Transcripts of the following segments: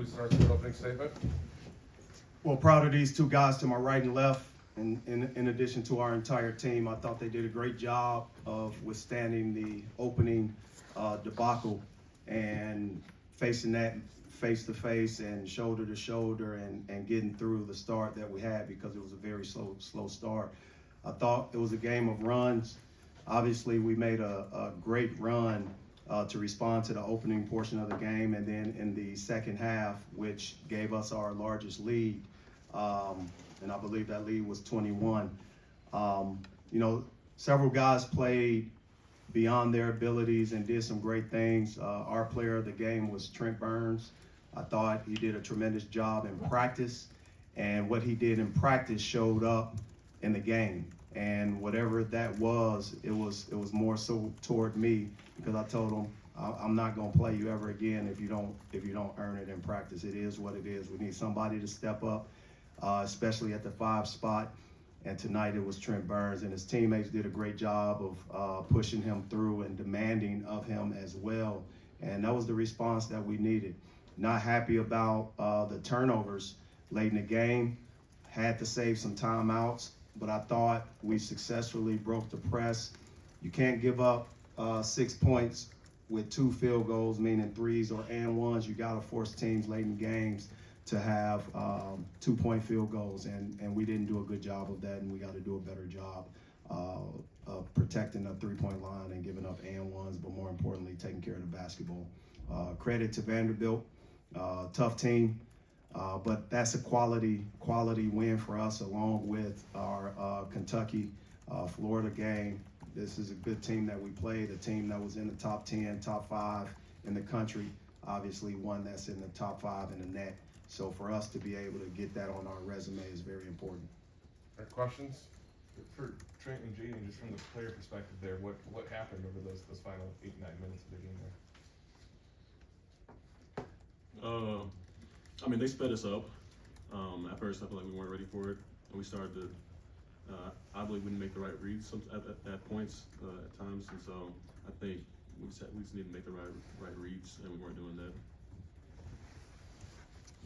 Please start with opening statement. Well, proud of these two guys to my right and left. And in addition to our entire team, I thought they did a great job of withstanding the opening debacle and facing that face to face and shoulder to shoulder and getting through the start that we had, because it was a very slow start. I thought it was a game of runs. Obviously, we made a great run to respond to the opening portion of the game, and then in the second half, which gave us our largest lead, and I believe that lead was 21. Several guys played beyond their abilities and did some great things. Our player of the game was Trent Burns. I thought he did a tremendous job in practice, and what he did in practice showed up in the game. And whatever that was, it was more so toward me, because I told him I'm not going to play you ever again if you don't earn it in practice. It is what it is. We need somebody to step up, especially at the 5 spot. And tonight it was Trent Burns, and his teammates did a great job of pushing him through and demanding of him as well. And that was the response that we needed. Not happy about the turnovers late in the game. Had to save some timeouts, but I thought we successfully broke the press. You can't give up 6 points with 2 field goals, meaning threes or and ones. You got to force teams late in games to have 2-point field goals, and we didn't do a good job of that, and we got to do a better job of protecting the 3-point line and giving up and ones, but more importantly, taking care of the basketball. Credit to Vanderbilt, tough team, but that's a quality win for us, along with our Kentucky, Florida game. This is a good team that we played, a team that was in the top 10, top 5 in the country, obviously one that's in the top 5 in the net. So for us to be able to get that on our resume is very important. Questions? For Trent and Jayden, just from the player perspective there, what happened over those final 8-9 minutes of the game there? They sped us up. At first, I felt like we weren't ready for it, and we started to. I believe we didn't make the right reads at points at times, and so I think we just need to make the right reads, and we weren't doing that.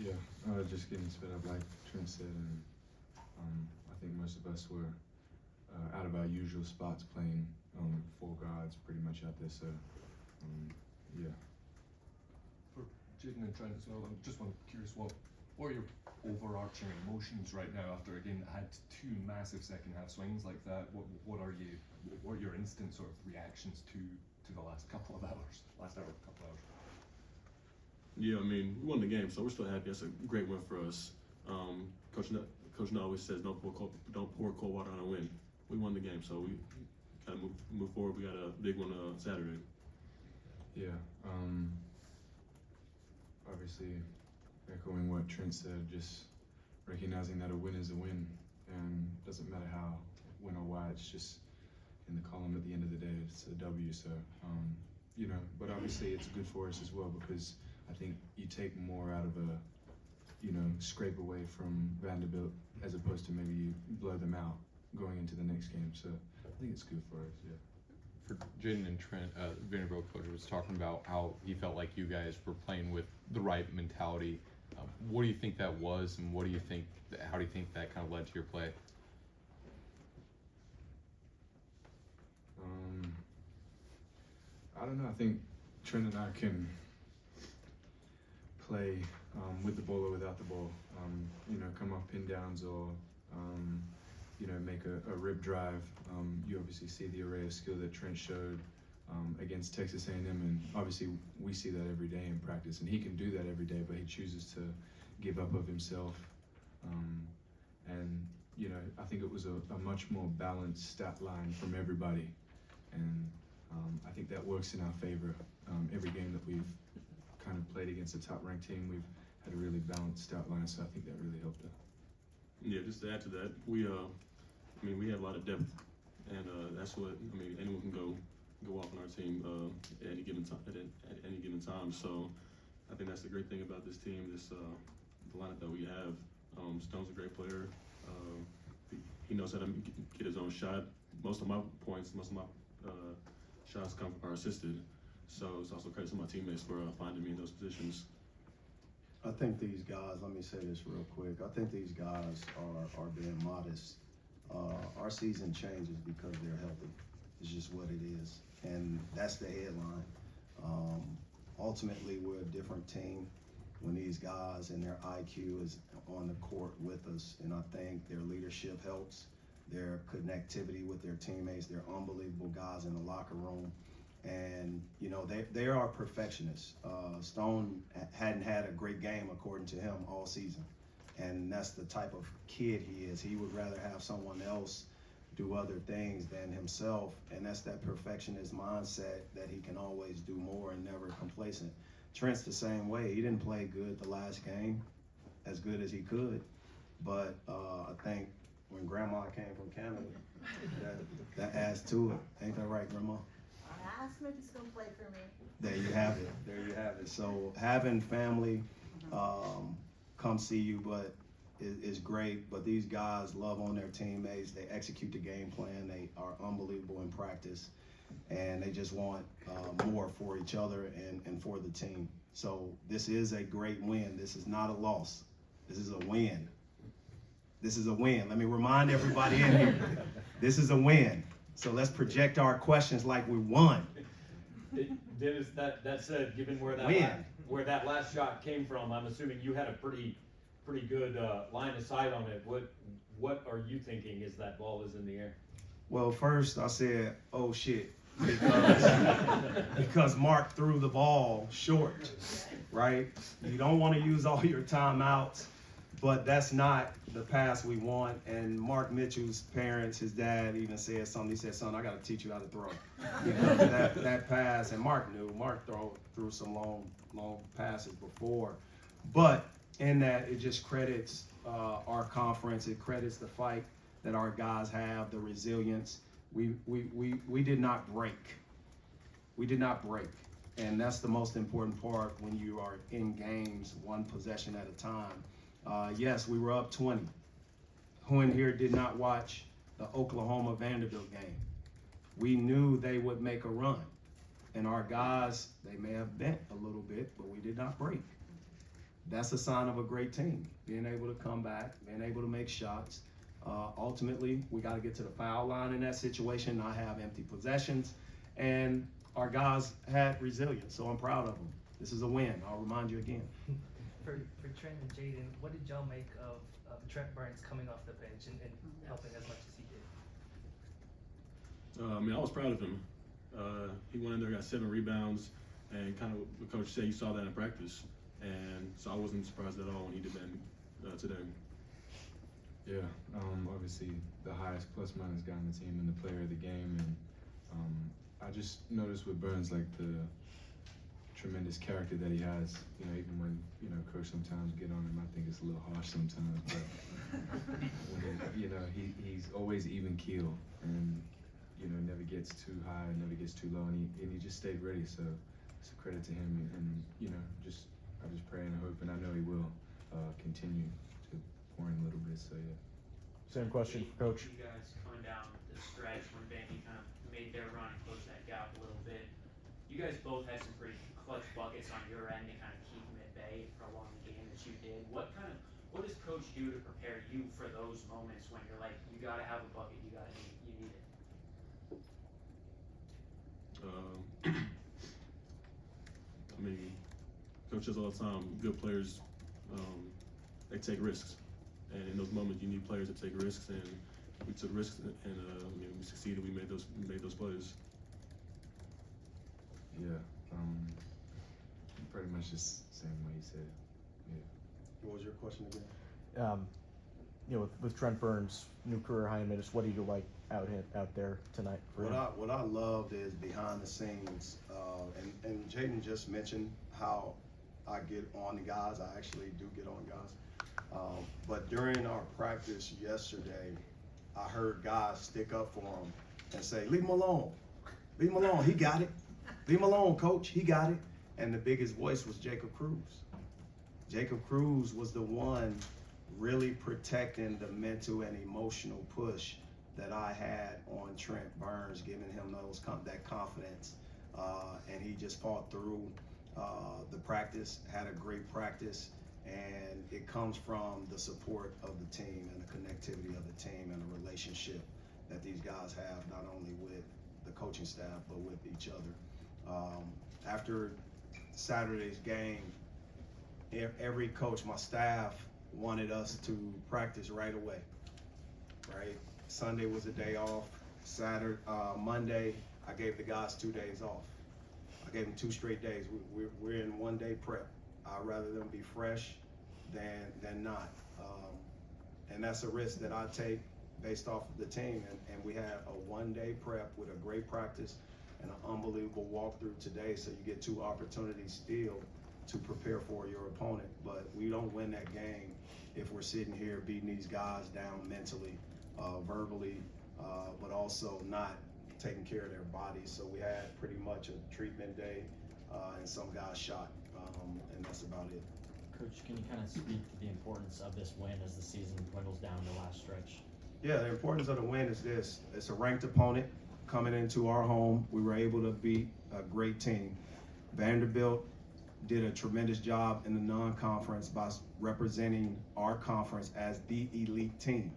Yeah, just getting sped up like Trent said, and I think most of us were out of our usual spots, playing 4 guards pretty much out there. So, yeah. For Jayden and Trent as well, I'm just curious, what are your overarching emotions right now after a game that had 2 massive second half swings like that? What are your instant sort of reactions to the last hour, couple of hours? Yeah, we won the game, so we're still happy. That's a great win for us. Coach Nutt always says, don't pour cold water on a win. We won the game, so we kind of move forward. We got a big one Saturday. Yeah, obviously echoing what Trent said, just recognizing that a win is a win, and doesn't matter how, win or why, it's just in the column at the end of the day, it's a W. So, but obviously it's good for us as well, because I think you take more out of a, scrape away from Vanderbilt, as opposed to maybe you blow them out going into the next game. So I think it's good for us, yeah. For Jayden and Trent, Vanderbilt coach was talking about how he felt like you guys were playing with the right mentality. What do you think that was, and how do you think that kind of led to your play? I don't know. I think Trent and I can play with the ball or without the ball. Come off pin downs or make a rib drive. You obviously see the array of skill that Trent showed against Texas A&M, and obviously we see that every day in practice, and he can do that every day, but he chooses to give up of himself. I think it was a much more balanced stat line from everybody, and I think that works in our favor. Every game that we've kind of played against a top-ranked team, we've had a really balanced stat line, so I think that really helped us. Yeah, just to add to that, we have a lot of depth, and that's what anyone can go off on our team at any given time. So I think that's the great thing about this team, the lineup that we have. Stone's a great player. He knows how to get his own shot. Most of my shots are assisted. So it's also credit to my teammates for finding me in those positions. I think these guys, let me say this real quick. I think these guys are being modest. Our season changes because they're healthy. It's just what it is. And that's the headline. Ultimately, we're a different team when these guys and their IQ is on the court with us. And I think their leadership helps, their connectivity with their teammates. They're unbelievable guys in the locker room. And, you know, they are perfectionists. Stone hadn't had a great game, according to him, all season. And that's the type of kid he is. He would rather have someone else do other things than himself. And that's that perfectionist mindset that he can always do more and never complacent. Trent's the same way. He didn't play good the last game, as good as he could. But I think when Grandma came from Canada, that adds to it. Ain't that right, Grandma? I asked him if he's gonna play for me. There you have it. There you have it. So having family come see you, but is great. But these guys love on their teammates. They execute the game plan. They are unbelievable in practice, and they just want more for each other and for the team. So this is a great win. This is not a loss. This is a win. This is a win. Let me remind everybody in here. This is a win. So let's project our questions like we won. Dennis, that said, given where that last shot came from, I'm assuming you had a pretty good line of sight on it. What are you thinking as that ball is in the air? Well, first I said, oh shit, because Mark threw the ball short, right? You don't want to use all your timeouts, but that's not the pass we want. And Mark Mitchell's parents, his dad even said something. He said, son, I got to teach you how to throw. Because that pass, and Mark knew. Mark threw some long passes before. But in that, it just credits our conference. It credits the fight that our guys have, the resilience. We did not break. We did not break. And that's the most important part when you are in games, one possession at a time. Yes, we were up 20. Who in here did not watch the Oklahoma Vanderbilt game? We knew they would make a run. And our guys, they may have bent a little bit, but we did not break. That's a sign of a great team, being able to come back, being able to make shots. Ultimately, we got to get to the foul line in that situation, not have empty possessions. And our guys had resilience, so I'm proud of them. This is a win. I'll remind you again. For Trent and Jayden, what did y'all make of Trent Burns coming off the bench and helping as much as he did? I mean, I was proud of him. He went in there, got 7 rebounds, and kind of what Coach said, you saw that in practice. And so I wasn't surprised at all when he did that today. Yeah, obviously the highest plus-minus guy on the team and the player of the game. And I just noticed with Burns, like the tremendous character that he has. You know, even when, you know, Coach sometimes get on him, I think it's a little harsh sometimes. But when he's always even keel and, you know, never gets too high, never gets too low, and he just stayed ready. So it's a credit to him. And you know, I just pray and hope, and I know he will continue to pour in a little bit. So yeah. Same question for Coach. You guys coming down the stretch when Vandy kind of made their run and closed that gap a little bit. You guys both had some pretty clutch buckets on your end to kind of keep them at bay for a long game that you did. What does Coach do to prepare you for those moments when you're like, you got to have a bucket, you need it? I mean, Coach says all the time, good players, they take risks. And in those moments, you need players that take risks, and we took risks, and we succeeded. We made those plays. Yeah, pretty much just the same way you said. Yeah. What was your question again? With Trent Burns, new career high in minutes, what do you like out there tonight for him? What I loved is behind the scenes, and Jayden just mentioned how I get on the guys. I actually do get on guys. But during our practice yesterday, I heard guys stick up for him and say, leave him alone. Leave him alone. He got it. Leave him alone, coach. He got it. And the biggest voice was Jacob Cruz. Jacob Cruz was the one really protecting the mental and emotional push that I had on Trent Burns, giving him that confidence. And he just fought through the practice, had a great practice. And it comes from the support of the team and the connectivity of the team and the relationship that these guys have, not only with the coaching staff, but with each other. After Saturday's game, every coach, my staff, wanted us to practice right away, right? Sunday was a day off. Monday, I gave the guys 2 days off. I gave them 2 straight days. We're in 1 day prep. I'd rather them be fresh than not. And that's a risk that I take based off of the team. And we had a 1 day prep with a great practice and an unbelievable walkthrough today. So you get 2 opportunities still to prepare for your opponent. But we don't win that game if we're sitting here beating these guys down mentally, verbally, but also not taking care of their bodies. So we had pretty much a treatment day, and some guys shot, and that's about it. Coach, can you kind of speak to the importance of this win as the season dwindles down the last stretch? Yeah, the importance of the win is this. It's a ranked opponent coming into our home. We were able to beat a great team. Vanderbilt did a tremendous job in the non-conference by representing our conference as the elite team.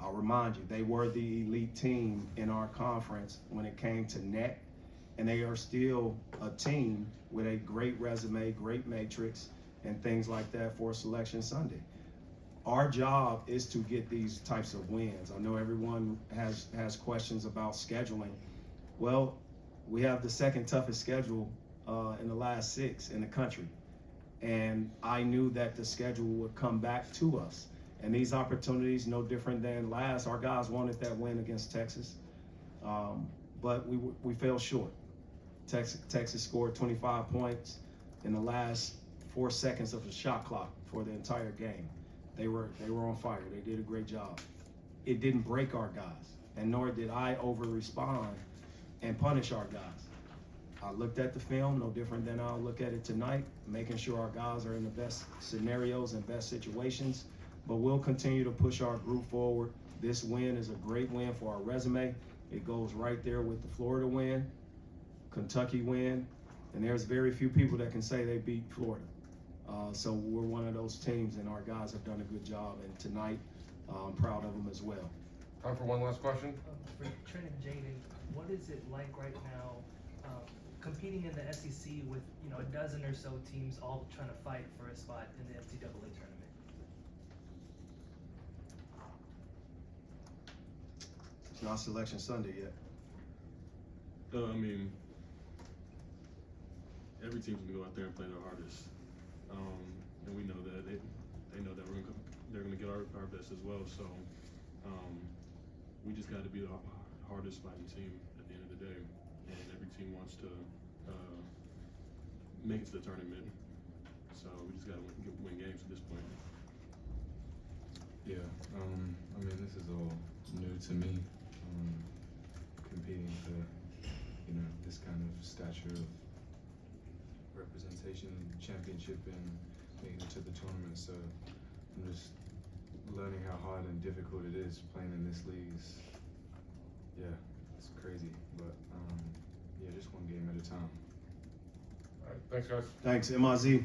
I'll remind you, they were the elite team in our conference when it came to net, and they are still a team with a great resume, great matrix, and things like that for Selection Sunday. Our job is to get these types of wins. I know everyone has questions about scheduling. Well, we have the second toughest schedule in the last 6 in the country. And I knew that the schedule would come back to us. And these opportunities, no different than last, our guys wanted that win against Texas. But we fell short. Texas scored 25 points in the last 4 seconds of the shot clock for the entire game. They were on fire. They did a great job. It didn't break our guys, and nor did I over-respond and punish our guys. I looked at the film, no different than I'll look at it tonight, making sure our guys are in the best scenarios and best situations. But we'll continue to push our group forward. This win is a great win for our resume. It goes right there with the Florida win, Kentucky win, and there's very few people that can say they beat Florida. So we're one of those teams, and our guys have done a good job. And tonight, I'm proud of them as well. Time for one last question. For Trent and Jayden, what is it like right now competing in the SEC with a dozen or so teams all trying to fight for a spot in the NCAA tournament? It's not Selection Sunday yet. I mean, every team's gonna go out there and play their hardest, and we know that they know that they're gonna get our best as well. So we just got to be the hardest fighting team at the end of the day, and every team wants to make it to the tournament. So we just got to win games at this point. Yeah, I mean, this is all new to me, competing for, this kind of stature of representation, championship, and making it to the tournament. So I'm just learning how hard and difficult it is playing in this league. It's crazy, but just one game at a time. All right, thanks, guys. Thanks, MIZ.